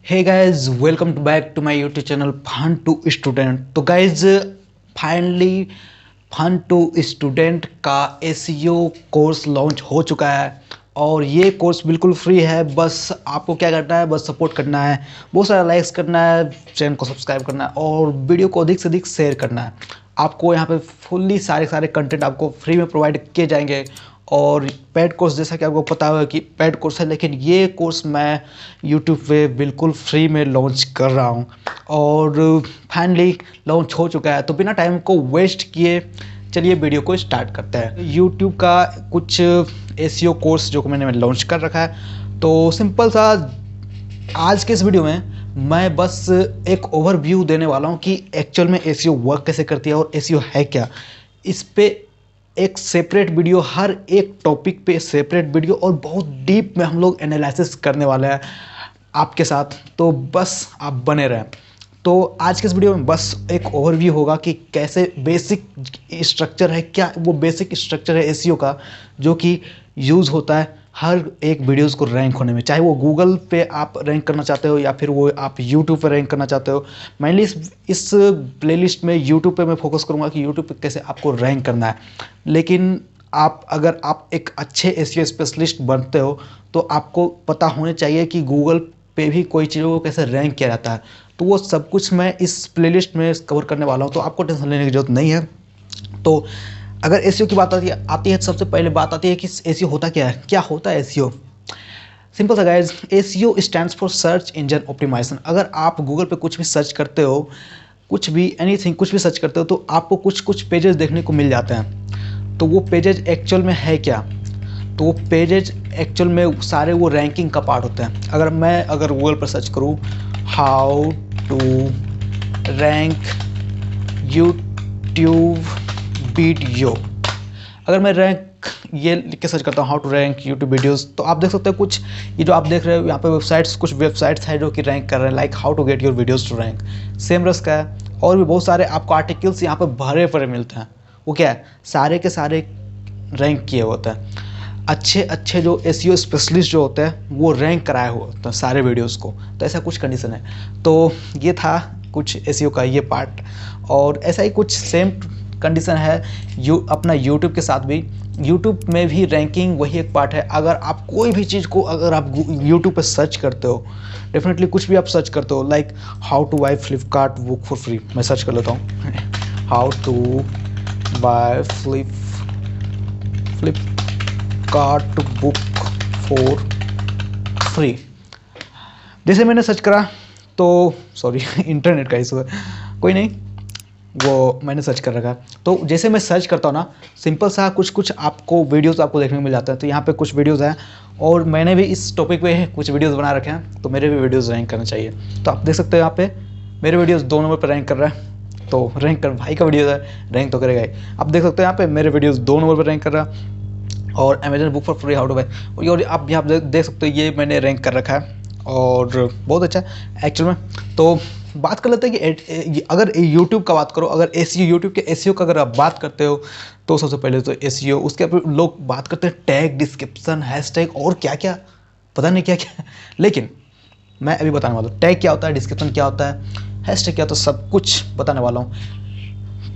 Hey guys welcome to back to my YouTube channel fun to student. तो guys finally fun to student का SEO course launch हो चुका है और ये कोर्स बिल्कुल फ्री है। बस आपको क्या करना है, बस सपोर्ट करना है, बहुत सारा लाइक्स करना है, चैनल को सब्सक्राइब करना है और वीडियो को अधिक से अधिक शेयर करना है। आपको यहाँ पे फुल्ली सारे कंटेंट आपको फ्री में प्रोवाइड किए जाएंगे। और पेड कोर्स जैसा कि आपको पता होगा कि पेड कोर्स है, लेकिन ये कोर्स मैं यूट्यूब पे बिल्कुल फ्री में लॉन्च कर रहा हूँ और फाइनली लॉन्च हो चुका है। तो बिना टाइम को वेस्ट किए चलिए वीडियो को स्टार्ट करते हैं। यूट्यूब का कुछ एसईओ कोर्स जो मैंने लॉन्च कर रखा है। तो सिंपल सा आज के इस वीडियो में मैं बस एक ओवरव्यू देने वाला हूँ कि एक्चुअल में एसईओ वर्क कैसे करती है और एसईओ है क्या। इस पे एक सेपरेट वीडियो, हर एक टॉपिक पे सेपरेट वीडियो और बहुत डीप में हम लोग एनालिसिस करने वाले हैं आपके साथ। तो बस आप बने रहें। तो आज के इस वीडियो में बस एक ओवरव्यू होगा कि कैसे बेसिक स्ट्रक्चर है, क्या वो बेसिक स्ट्रक्चर है एसईओ का जो कि यूज़ होता है हर एक वीडियोस को रैंक होने में। चाहे वो गूगल पे आप रैंक करना चाहते हो या फिर वो आप यूट्यूब पे रैंक करना चाहते हो। मेनली इस प्लेलिस्ट में यूट्यूब पे मैं फोकस करूँगा कि यूट्यूब पे कैसे आपको रैंक करना है। लेकिन अगर आप एक अच्छे एसईओ स्पेशलिस्ट बनते हो तो आपको पता होने चाहिए कि गूगल पे भी कोई चीज़ों को कैसे रैंक किया जाता है। तो वो सब कुछ मैं इस प्लेलिस्ट में कवर करने वाला हूँ, तो आपको टेंशन लेने की जरूरत नहीं है। तो अगर एसईओ की बात आती है तो सबसे पहले बात आती है कि एसईओ होता क्या है, क्या होता है एसईओ। सिंपल सा guys, SEO stands for search engine optimisation. अगर आप गूगल पे कुछ भी सर्च करते हो, कुछ भी एनीथिंग कुछ भी सर्च करते हो तो आपको कुछ पेजेस देखने को मिल जाते हैं। तो वो पेजेज एक्चुअल में है क्या, तो वो पेजेज एक्चुअल में सारे वो रैंकिंग का पार्ट होते हैं। अगर गूगल पर सर्च करूँ how to rank YouTube video, अगर मैं रैंक ये लिख के सर्च करता हूँ how to rank YouTube videos, तो आप देख सकते हैं कुछ ये जो आप देख रहे हो यहाँ पे कुछ वेबसाइट्स हैं जो कि रैंक कर रहे हैं, like how to get your videos to rank, Semrush का है। और भी बहुत सारे आपको आर्टिकल्स यहाँ पे भरे पड़े मिलते हैं। वो क्या है, सारे के सारे रैंक किए होते हैं। अच्छे जो एसईओ स्पेशलिस्ट जो होते हैं वो रैंक कराए हुए होते हैं सारे वीडियोस को। तो ऐसा कुछ कंडीशन है। तो ये था कुछ एसईओ का ये पार्ट, और ऐसा ही कुछ सेम कंडीशन है अपना यूट्यूब के साथ भी। यूट्यूब में भी रैंकिंग वही एक पार्ट है। अगर आप कोई भी चीज़ को अगर आप यूट्यूब पे सर्च करते हो, डेफिनेटली कुछ भी आप सर्च करते हो, like how to buy Flipkart book for free, मैं सर्च कर लेता हूँ how to buy Flipkart book for free. जैसे मैंने सर्च करा तो सॉरी इंटरनेट का इशू है, कोई नहीं, वो मैंने सर्च कर रखा है। तो जैसे मैं सर्च करता हूँ ना, सिंपल सा कुछ आपको वीडियोस आपको देखने को मिल जाता है। तो यहाँ पे कुछ वीडियोस हैं और मैंने भी इस टॉपिक पे कुछ वीडियोस बना रखे हैं, तो मेरे भी वीडियोस रैंक करना चाहिए। तो आप देख सकते हो यहाँ पे मेरे वीडियोस 2 नंबर पर रैंक कर रहा है। तो रैंक कर, भाई का वीडियो है, रैंक तो करेगा ही। आप देख सकते हो यहाँ पे मेरे वीडियोज़ 2 नंबर पर रैंक कर रहा है और Amazon book for free how to buy, और आप यहाँ देख सकते हो ये मैंने रैंक कर रखा है और बहुत अच्छा एक्चुअल में। तो बात कर लेते हैं कि अगर यूट्यूब का बात करो, अगर एसईओ यूट्यूब के एसईओ का अगर आप बात करते हो तो सबसे पहले तो एसईओ, उसके लोग बात करते हैं टैग, डिस्क्रिप्शन, हैशटैग और क्या क्या, पता नहीं क्या क्या। लेकिन मैं अभी बताने वाला हूँ टैग क्या होता है, डिस्क्रिप्शन क्या होता है, हैशटैग क्या होता है, सब कुछ बताने वाला हूँ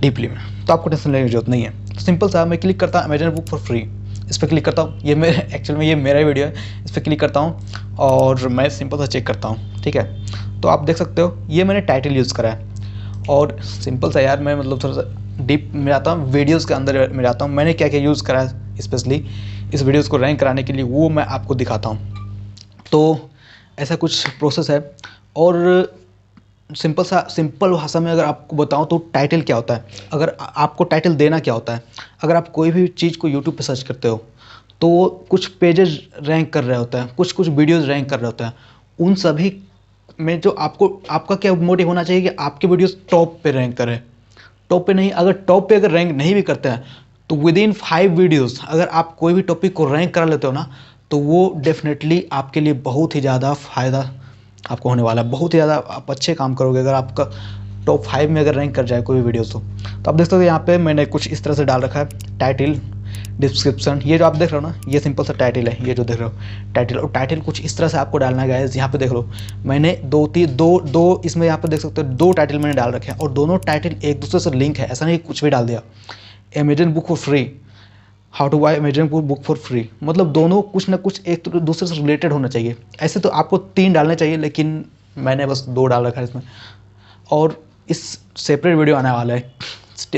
डीपली में। तो आपको टेंशन लेने की जरूरत नहीं है। तो सिंपल सा मैं क्लिक करता हूँ अमेजन बुक फॉर फ्री, इस पर क्लिक करता हूँ। ये मेरे एक्चुअल में ये मेरा वीडियो है, इस पर क्लिक करता हूँ और मैं सिंपल सा चेक करता हूँ, ठीक है। तो आप देख सकते हो ये मैंने टाइटल यूज़ करा है और सिंपल सा यार मैं मतलब थोड़ा सा डीप में जाता हूँ, वीडियोज़ के अंदर में जाता हूँ। मैंने क्या क्या यूज़ करा है स्पेशली इस वीडियोज़ को रैंक कराने के लिए, वो मैं आपको दिखाता हूँ। तो ऐसा कुछ प्रोसेस है। और सिंपल भाषा में अगर आपको बताऊं तो टाइटल क्या होता है, अगर आपको टाइटल देना क्या होता है। अगर आप कोई भी चीज़ को यूट्यूब पे सर्च करते हो तो कुछ पेजेस रैंक कर रहे होते हैं, कुछ वीडियोस रैंक कर रहे होते हैं। उन सभी में जो आपका क्या मोटिव होना चाहिए कि आपके वीडियोस टॉप पे रैंक करें। टॉप पे नहीं, अगर टॉप पे अगर रैंक नहीं भी करते हैं तो विदिन 5 वीडियोस अगर आप कोई भी टॉपिक को रैंक करा लेते हो ना, तो वो डेफिनेटली आपके लिए बहुत ही ज़्यादा फ़ायदा आपको होने वाला है। बहुत ही ज़्यादा आप अच्छे काम करोगे अगर आपका टॉप 5 में अगर रैंक कर जाए कोई भी वीडियो। तो आप देख सकते हो यहाँ पे मैंने कुछ इस तरह से डाल रखा है टाइटल, डिस्क्रिप्शन, ये जो आप देख रहे हो ना, ये सिंपल सा टाइटल है, ये जो देख रहे हो टाइटल, और टाइटल कुछ इस तरह से आपको डालना है गाइस। यहाँ पे देख लो, मैंने दो इसमें यहाँ पे देख सकते हो 2 टाइटल मैंने डाल रखे हैं, और दोनों टाइटल एक दूसरे से लिंक है, ऐसा नहीं कुछ भी डाल दिया। Amazon book for free, how to buy Amazon book for free, मतलब दोनों कुछ ना कुछ एक दूसरे से रिलेटेड होना चाहिए। ऐसे तो आपको 3 डालने चाहिए, लेकिन मैंने बस 2 डाल रखा है इसमें। और इस सेपरेट वीडियो आने वाला है,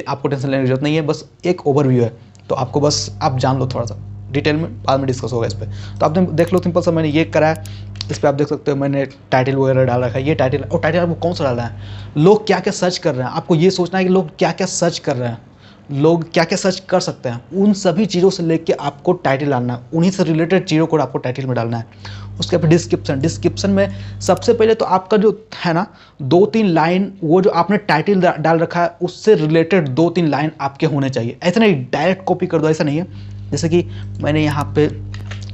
आपको टेंशन लेने की जरूरत नहीं है, बस एक ओवरव्यू है, तो आपको बस आप जान लो, थोड़ा सा डिटेल में बाद में डिस्कस होगा इस पर। तो आपने देख लो सिंपल सा मैंने ये करा है। इस पर आप देख सकते हो मैंने टाइटल वगैरह डाल रखा है, ये टाइटल, और टाइटल आपको कौन सा डालना है, लोग क्या क्या सर्च कर रहे हैं, आपको ये सोचना है कि लोग क्या क्या सर्च कर रहे हैं, लोग क्या क्या सर्च कर सकते हैं, उन सभी चीज़ों से लेके आपको टाइटल डालना है, उन्हीं से रिलेटेड चीज़ों को आपको टाइटल में डालना है। उसके बाद डिस्क्रिप्शन में सबसे पहले तो आपका जो है ना 2-3 लाइन, वो जो आपने टाइटल डाल रखा है उससे रिलेटेड 2-3 लाइन आपके होने चाहिए। ऐसा नहीं डायरेक्ट कॉपी कर दो, ऐसा नहीं है। जैसे कि मैंने यहाँ पे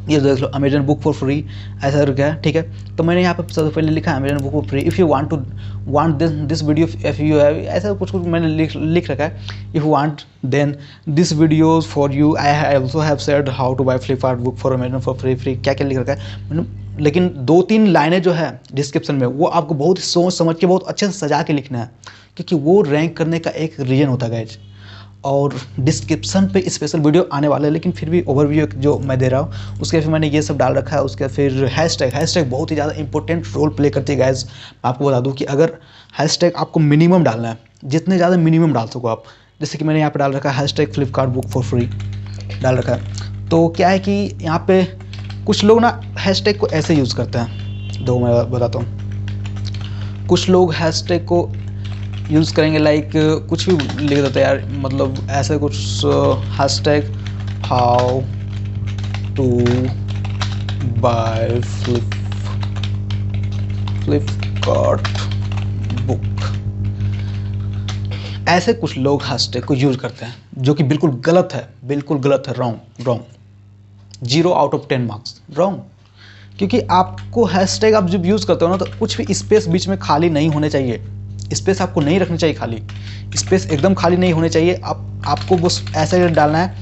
ये देख लो अमेजन बुक फॉर फ्री, ऐसा रखा है, ठीक है। तो मैंने यहाँ पे सबसे पहले लिखा है Amazon book for free, if you want this video, if you have, ऐसा कुछ मैंने लिख रखा है। If you want then this videos for you, I also have said how to buy Flipkart book for Amazon for free क्या क्या लिख रखा है मैंने। लेकिन 2-3 लाइनें जो है डिस्क्रिप्शन में, वो आपको बहुत सोच समझ के बहुत अच्छे से सजा के लिखना है, क्योंकि वो रैंक करने का एक रीजन होता है गाइज। और डिस्क्रिप्शन पे स्पेशल वीडियो आने वाला है, लेकिन फिर भी ओवरव्यू जो मैं दे रहा हूँ, उसके फिर मैंने ये सब डाल रखा है। उसके फिर हैशटैग बहुत ही ज़्यादा इंपॉर्टेंट रोल प्ले करती है गाइज। मैं आपको बता दूँ कि अगर हैशटैग आपको मिनिमम डालना है, जितने ज़्यादा मिनिमम डाल सको आप, जैसे कि मैंने यहाँ पे डाल रखा है hashtag Flipkart book for free डाल रखा है। तो क्या है कि यहाँ पे कुछ लोग ना हैशटैग को ऐसे यूज़ करते हैं, दो मैं बताता हूँ। कुछ लोग हैशटैग को यूज़ करेंगे लाइक कुछ भी लिख देते हैं यार, मतलब ऐसे कुछ hashtag how to buy Flipkart book, ऐसे कुछ लोग हैशटैग को यूज़ करते हैं, जो कि बिल्कुल गलत है, बिल्कुल गलत है, wrong 0 out of 10 marks, wrong. क्योंकि आपको हैशटैग आप जब यूज़ करते हो ना, तो कुछ भी स्पेस बीच में खाली नहीं होने चाहिए, स्पेस आपको नहीं रखनी चाहिए, खाली स्पेस एकदम खाली नहीं होने चाहिए। आपको बस ऐसे डालना है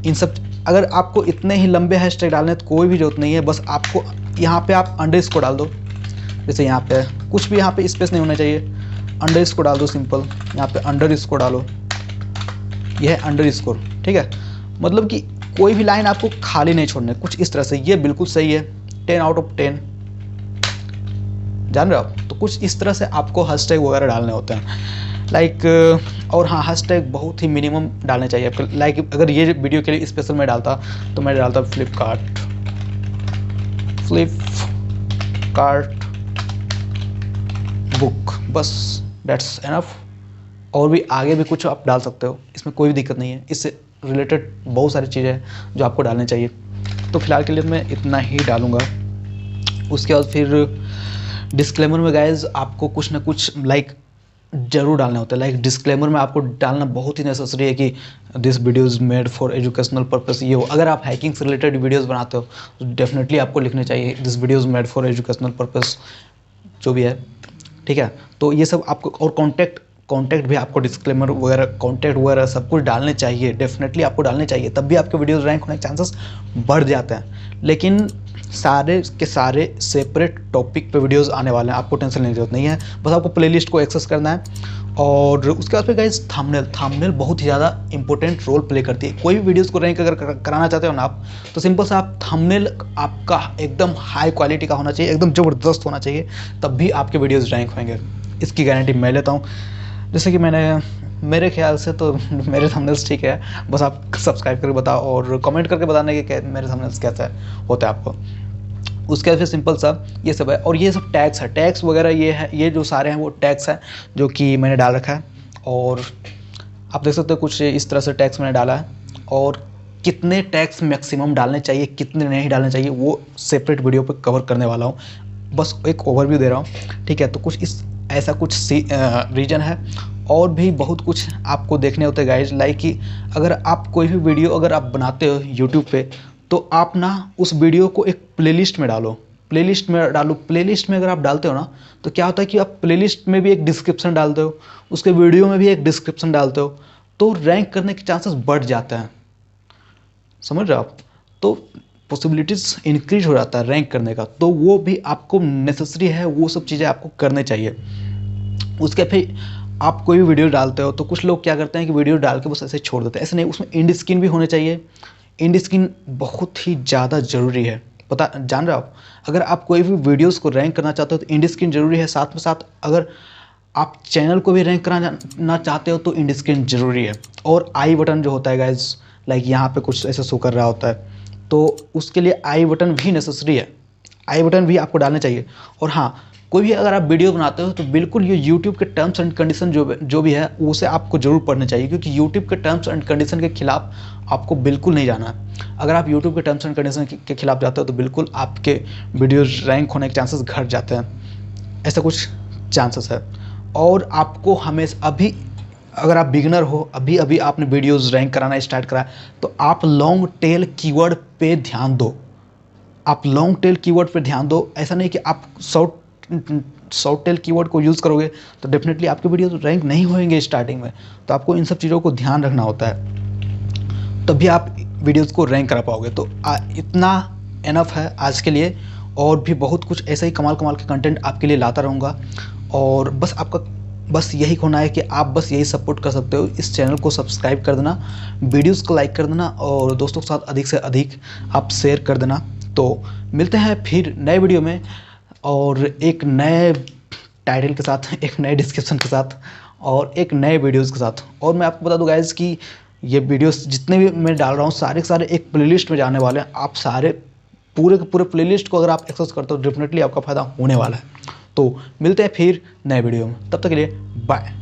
इन सब। अगर आपको इतने ही लंबे हैशटैग डालने हैं तो कोई भी जरूरत नहीं है, बस आपको यहाँ पे आप अंडरस्कोर डाल दो, जैसे यहाँ पे कुछ भी यहाँ पे स्पेस नहीं होना चाहिए, अंडरस्कोर डाल दो सिंपल, यहाँ पे अंडरस्कोर डालो, यह है अंडरस्कोर, ठीक है। मतलब कि कोई भी लाइन आपको खाली नहीं छोड़ना है, कुछ इस तरह से, ये बिल्कुल सही है, 10 आउट ऑफ 10, जान रहे हो आप। तो कुछ इस तरह से आपको हैशटैग वगैरह डालने होते हैं लाइक। और हाँ, हैशटैग बहुत ही मिनिमम डालने चाहिए आपको। लाइक अगर ये वीडियो के लिए स्पेशल मैं डालता तो मैं डालता फ्लिपकार्ट बुक, बस दैट्स एनफ। और भी आगे भी कुछ आप डाल सकते हो, इसमें कोई भी दिक्कत नहीं है, इससे रिलेटेड बहुत सारी चीज़ें हैं जो आपको डालनी चाहिए। तो फिलहाल के लिए मैं इतना ही डालूँगा। उसके बाद फिर डिस्क्लेमर में गाइज आपको कुछ ना कुछ लाइक जरूर डालने होते हैं। लाइक डिस्क्लेमर में आपको डालना बहुत ही नेसेसरी है कि this video is made for educational purpose, ये हो। अगर आप हैकिंग से रिलेटेड वीडियोस बनाते हो तो डेफिनेटली आपको लिखने चाहिए this video is made for educational purpose, जो भी है, ठीक है। तो ये सब आपको, और कॉन्टैक्ट भी आपको डिस्क्लेमर वगैरह, कॉन्टैक्ट वगैरह सब कुछ डालने चाहिए, डेफिनेटली आपको डालने चाहिए, तब भी आपके वीडियोस रैंक होने के चांसेस बढ़ जाते हैं। लेकिन सारे के सारे सेपरेट टॉपिक पे वीडियोस आने वाले हैं, आपको टेंशन लेने की जरूरत नहीं है, बस आपको प्लेलिस्ट को एक्सेस करना है। और उसके बाद फिर गाइस थंबनेल बहुत ही ज़्यादा इंपॉर्टेंट रोल प्ले करती है। कोई भी वीडियोस को रैंक अगर कराना चाहते हो ना आप, तो सिंपल सा आप थंबनेल आपका एकदम हाई क्वालिटी का होना चाहिए, एकदम ज़बरदस्त होना चाहिए, तब भी आपके वीडियोज़ रैंक होंगे, इसकी गारंटी मैं लेता हूँ। जैसे कि मेरे ख्याल से तो मेरे थंबनेल्स ठीक है, बस आप सब्सक्राइब करके बताओ और कमेंट करके बताने के मेरे थंबनेल्स कैसा होता है आपको। उसके बाद फिर सिंपल सा ये सब है, और ये सब टैग्स है, टैग्स वगैरह ये है, ये जो सारे हैं वो टैग्स हैं जो कि मैंने डाल रखा है। और आप देख सकते हो कुछ इस तरह से टैग्स मैंने डाला है, और कितने टैग्स मैक्सिमम डालने चाहिए, कितने नहीं डालने चाहिए, वो सेपरेट वीडियो पे कवर करने वाला हूँ, बस एक ओवरव्यू दे रहा हूँ, ठीक है। तो कुछ ऐसा कुछ रीजन है, और भी बहुत कुछ आपको देखने होते हैं गाइज। लाइक कि अगर आप कोई भी वीडियो अगर आप बनाते हो यूट्यूब पे, तो आप ना उस वीडियो को एक प्लेलिस्ट में डालो, प्लेलिस्ट में अगर आप डालते हो ना, तो क्या होता है कि आप प्लेलिस्ट में भी एक डिस्क्रिप्शन डालते हो, उसके वीडियो में भी एक डिस्क्रिप्शन डालते हो, तो रैंक करने के चांसेस बढ़ जाते हैं। समझ रहे हो आप। तो पॉसिबिलिटीज़ इंक्रीज हो जाता है रैंक करने का, तो वो भी आपको नेसेसरी है, वो सब चीज़ें आपको करने चाहिए। उसके फिर आप कोई भी वीडियो डालते हो तो कुछ लोग क्या करते हैं कि वीडियो डाल के बस ऐसे छोड़ देते हैं, ऐसे नहीं, उसमें इंड स्क्रीन भी होने चाहिए। इंड स्क्रीन बहुत ही ज़्यादा ज़रूरी है, पता जान रहे हो आप। अगर आप कोई भी वीडियोस को रैंक करना चाहते हो तो इंड स्क्रीन ज़रूरी है, साथ में साथ अगर आप चैनल को भी रैंक कराना चाहते हो तो इंड स्क्रीन ज़रूरी है। और आई बटन जो होता है गाइज, लाइक यहाँ पे कुछ ऐसा शो कर रहा होता है, तो उसके लिए आई बटन भी नेसेसरी है, आई बटन भी आपको डालने चाहिए। और हाँ, कोई भी अगर आप वीडियो बनाते हो तो बिल्कुल ये यूट्यूब के टर्म्स एंड कंडीशन जो भी है उसे आपको ज़रूर पढ़ना चाहिए, क्योंकि यूट्यूब के टर्म्स एंड कंडीशन के खिलाफ आपको बिल्कुल नहीं जाना है। अगर आप यूट्यूब के टर्म्स एंड कंडीशन के खिलाफ जाते हो तो बिल्कुल आपके वीडियो रैंक होने के चांसेस घट जाते हैं, ऐसा कुछ चांसेस है। और आपको हमेशा अभी, अगर आप बिगिनर हो, अभी अभी आपने वीडियोज़ रैंक कराना स्टार्ट करा, तो आप लॉन्ग टेल कीवर्ड पे ध्यान दो। आप लॉन्ग टेल कीवर्ड पे ध्यान दो। ऐसा नहीं कि आप शॉर्ट टेल कीवर्ड को यूज़ करोगे तो डेफिनेटली आपके वीडियो रैंक नहीं होंगे स्टार्टिंग में। तो आपको इन सब चीज़ों को ध्यान रखना होता है, तभी आप वीडियोज़ को रैंक करा पाओगे। तो इतना एनफ है आज के लिए, और भी बहुत कुछ ऐसा ही कमाल कमाल के कंटेंट आपके लिए लाता रहूँगा। और बस आपका बस यही होना है कि आप बस यही सपोर्ट कर सकते हो, इस चैनल को सब्सक्राइब कर देना, वीडियोस को लाइक कर देना, और दोस्तों के साथ अधिक से अधिक आप शेयर कर देना। तो मिलते हैं फिर नए वीडियो में, और एक नए टाइटल के साथ, एक नए डिस्क्रिप्शन के साथ, और एक नए वीडियोज़ के साथ। और मैं आपको बता दूँ गाइज़ कि ये वीडियोस जितने भी मैं डाल रहा हूँ सारे के सारे एक प्लेलिस्ट में जाने वाले हैं। आप सारे पूरे के पूरे प्लेलिस्ट को अगर आप एक्सेस करते हो डेफिनेटली आपका फ़ायदा होने वाला है। तो मिलते हैं फिर नए वीडियो में, तब तक के लिए बाय।